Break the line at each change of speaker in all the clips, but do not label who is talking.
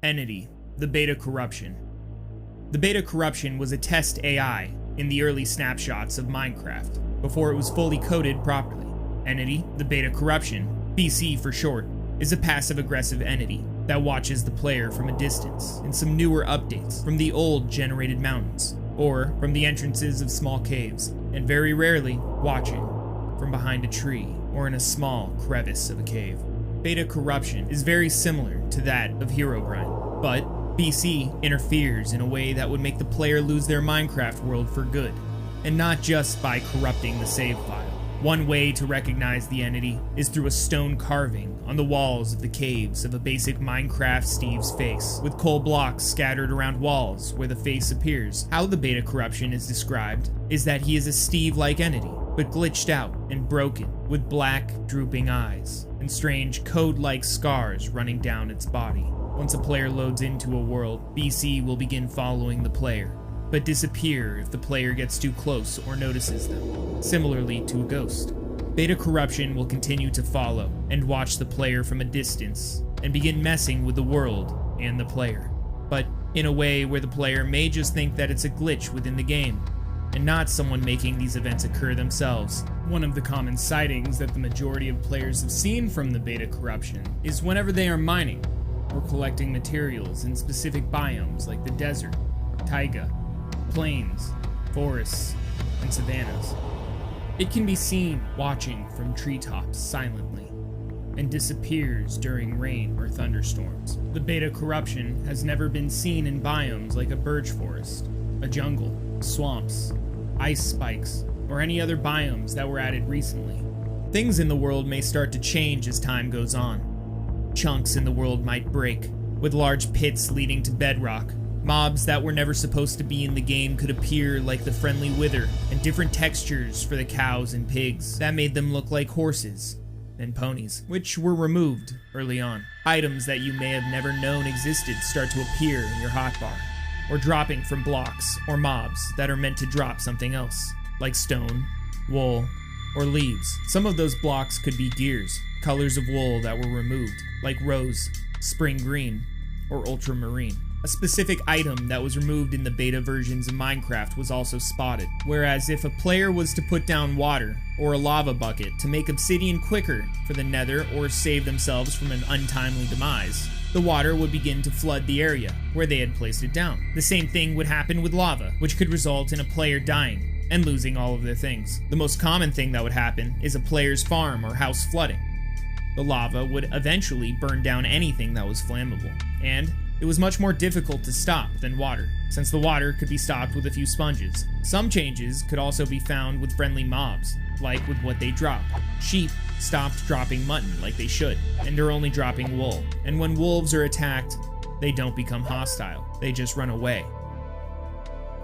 Enitity, the beta corruption. The beta corruption was a test AI in the early snapshots of Minecraft, before it was fully coded properly. Enitity, the beta corruption, BC for short, is a passive-aggressive entity that watches the player from a distance in some newer updates from the old generated mountains, or from the entrances of small caves, and very rarely watching from behind a tree or in a small crevice of a cave. Beta corruption is very similar to that of Herobrine, but BC interferes in a way that would make the player lose their Minecraft world for good, and not just by corrupting the save file. One way to recognize the entity is through a stone carving on the walls of the caves of a basic Minecraft Steve's face, with coal blocks scattered around walls where the face appears. How the beta corruption is described is that he is a Steve-like entity, but glitched out and broken, with black, drooping eyes, and strange code-like scars running down its body. Once a player loads into a world, BC will begin following the player, but disappear if the player gets too close or notices them, similarly to a ghost. Beta corruption will continue to follow and watch the player from a distance and begin messing with the world and the player, but in a way where the player may just think that it's a glitch within the game and not someone making these events occur themselves. One of the common sightings that the majority of players have seen from the beta corruption is whenever they are mining or collecting materials in specific biomes like the desert, taiga, plains, forests, and savannas. It can be seen watching from treetops silently and disappears during rain or thunderstorms. The beta corruption has never been seen in biomes like a birch forest, a jungle, swamps, ice spikes, or any other biomes that were added recently. Things in the world may start to change as time goes on. Chunks in the world might break, with large pits leading to bedrock. Mobs that were never supposed to be in the game could appear like the friendly wither, and different textures for the cows and pigs that made them look like horses and ponies, which were removed early on. Items that you may have never known existed start to appear in your hotbar, or dropping from blocks or mobs that are meant to drop something else, like stone, wool, or leaves. Some of those blocks could be gears, colors of wool that were removed, like rose, spring green, or ultramarine. A specific item that was removed in the beta versions of Minecraft was also spotted, whereas if a player was to put down water or a lava bucket to make obsidian quicker for the nether or save themselves from an untimely demise, the water would begin to flood the area where they had placed it down. The same thing would happen with lava, which could result in a player dying and losing all of their things. The most common thing that would happen is a player's farm or house flooding. The lava would eventually burn down anything that was flammable, and it was much more difficult to stop than water, since the water could be stopped with a few sponges. Some changes could also be found with friendly mobs, like with what they drop. Sheep stopped dropping mutton like they should, and are only dropping wool. And when wolves are attacked, they don't become hostile, they just run away.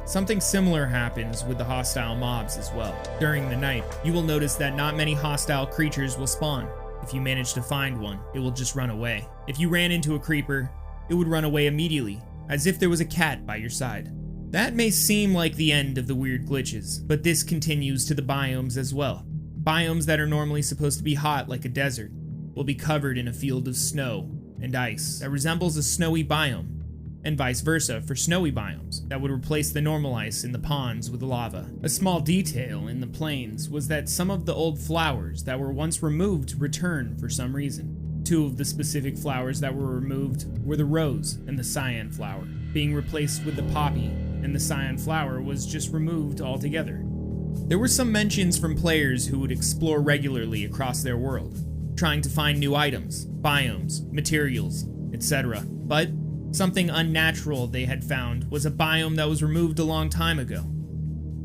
Something similar happens with the hostile mobs as well. During the night, you will notice that not many hostile creatures will spawn. If you manage to find one, it will just run away. If you ran into a creeper, it would run away immediately, as if there was a cat by your side. That may seem like the end of the weird glitches, but this continues to the biomes as well. Biomes that are normally supposed to be hot like a desert will be covered in a field of snow and ice that resembles a snowy biome, and vice versa for snowy biomes that would replace the normal ice in the ponds with lava. A small detail in the plains was that some of the old flowers that were once removed returned for some reason. Two of the specific flowers that were removed were the rose and the cyan flower, being replaced with the poppy, and the cyan flower was just removed altogether. There were some mentions from players who would explore regularly across their world, trying to find new items, biomes, materials, etc. But something unnatural they had found was a biome that was removed a long time ago.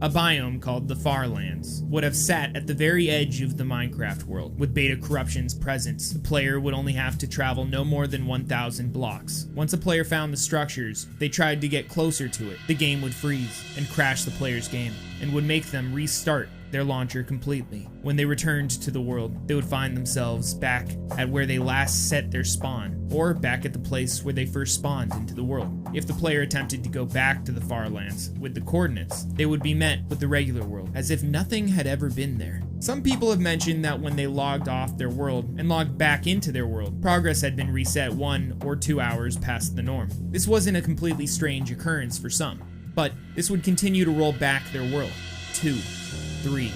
A biome called the Farlands would have sat at the very edge of the Minecraft world. With beta corruption's presence, the player would only have to travel no more than 1,000 blocks. Once a player found the structures, they tried to get closer to it. The game would freeze and crash the player's game, and would make them restart their launcher completely. When they returned to the world, they would find themselves back at where they last set their spawn, or back at the place where they first spawned into the world. If the player attempted to go back to the Farlands with the coordinates, they would be met with the regular world, as if nothing had ever been there. Some people have mentioned that when they logged off their world and logged back into their world, progress had been reset 1 or 2 hours past the norm. This wasn't a completely strange occurrence for some, but this would continue to roll back their world 2, 3,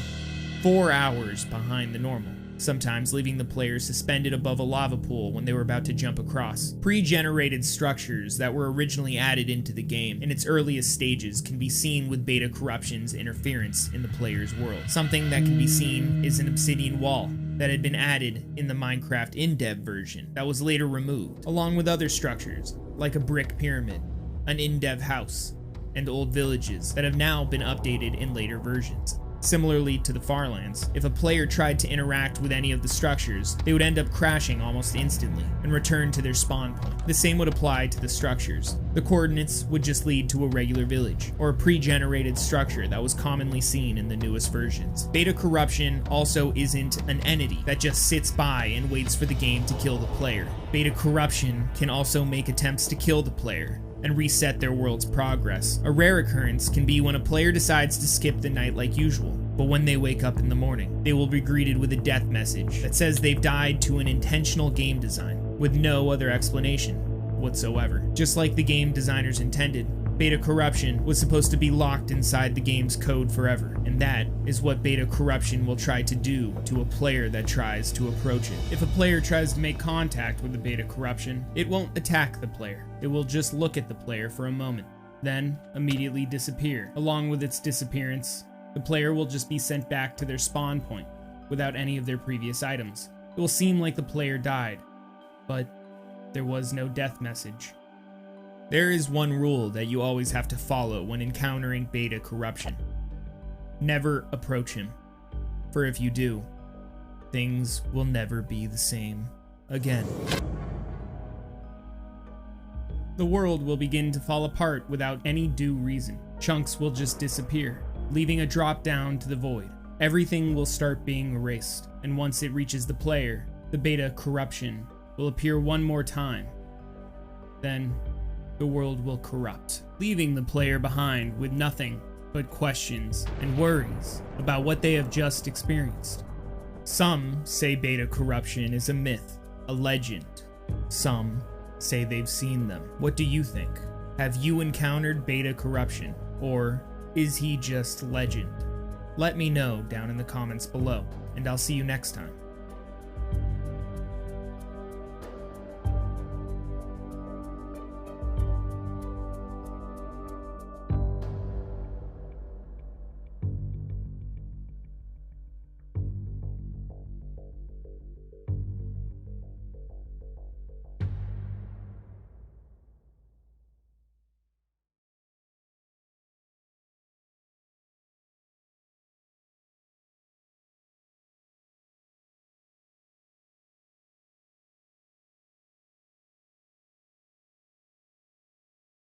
4 hours behind the normal, sometimes leaving the player suspended above a lava pool when they were about to jump across. Pre-generated structures that were originally added into the game in its earliest stages can be seen with beta corruption's interference in the player's world. Something that can be seen is an obsidian wall that had been added in the Minecraft in-dev version that was later removed, along with other structures like a brick pyramid, an in-dev house, and old villages that have now been updated in later versions. Similarly to the Farlands, if a player tried to interact with any of the structures, they would end up crashing almost instantly and return to their spawn point. The same would apply to the structures. The coordinates would just lead to a regular village, or a pre-generated structure that was commonly seen in the newest versions. Beta corruption also isn't an entity that just sits by and waits for the game to kill the player. Beta corruption can also make attempts to kill the player and reset their world's progress. A rare occurrence can be when a player decides to skip the night like usual, but when they wake up in the morning, they will be greeted with a death message that says they've died to an intentional game design, with no other explanation whatsoever. Just like the game designers intended, beta corruption was supposed to be locked inside the game's code forever, and that is what beta corruption will try to do to a player that tries to approach it. If a player tries to make contact with the beta corruption, it won't attack the player. It will just look at the player for a moment, then immediately disappear. Along with its disappearance, the player will just be sent back to their spawn point without any of their previous items. It will seem like the player died, but there was no death message. There is one rule that you always have to follow when encountering beta corruption. Never approach him, for if you do, things will never be the same again. The world will begin to fall apart without any due reason. Chunks will just disappear, leaving a drop down to the void. Everything will start being erased, and once it reaches the player, the beta corruption will appear one more time. Then, the world will corrupt, leaving the player behind with nothing but questions and worries about what they have just experienced. Some say beta corruption is a myth, a legend. Some say they've seen them. What do you think? Have you encountered beta corruption, or is he just legend? Let me know down in the comments below, and I'll see you next time.